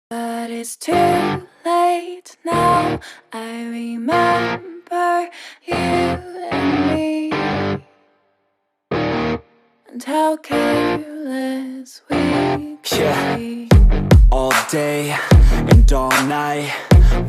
But it's too late now. I remember you and me, and how careless we could be. All day and all night,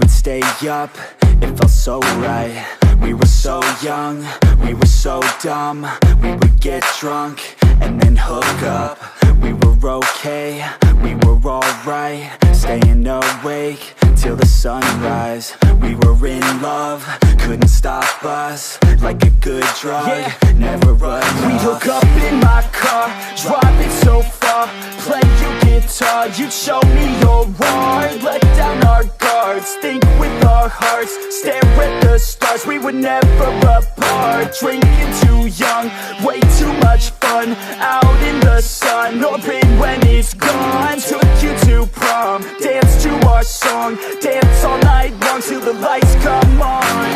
we'd stay up, it felt so right. We were so young, we were so dumb. We would get drunk and then hook up. We were okay, we were alright, staying awake till the sunrise. We were in love, couldn't stop us. Like a good drug, never run off. We'd hook up in my car, driving so far, play you guitar, you'd show me your art. Let down our guards, think with our hearts, stare at the stars. We were never apart, drinking too young, way too much fun. Out in the sun, orbit when it's gone. Took you to prom, dance to our song, dance all night long till the lights come on.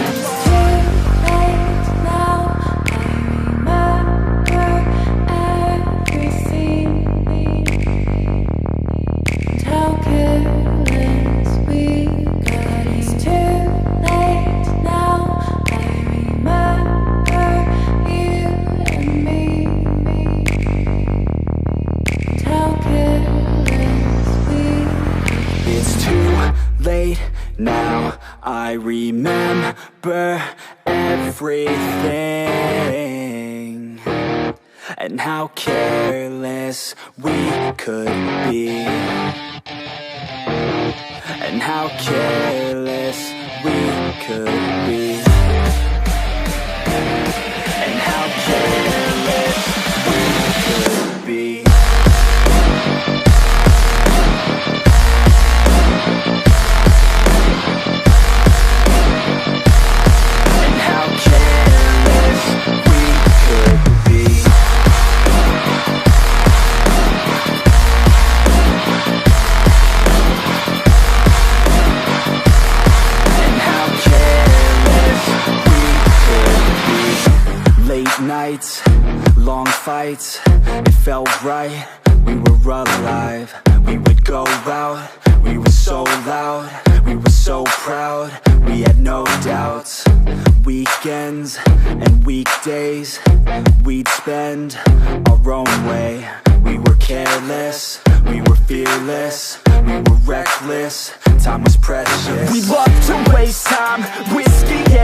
Late now, I remember everything, and how careless we could be, and how careless we could be, and how careless we could be. Nights, long fights, it felt right, we were alive. We would go out, we were so loud, we were so proud, we had no doubts. Weekends and weekdays, we'd spend our own way. We were careless, we were fearless, we were reckless, time was precious. We loved to waste time, whiskey and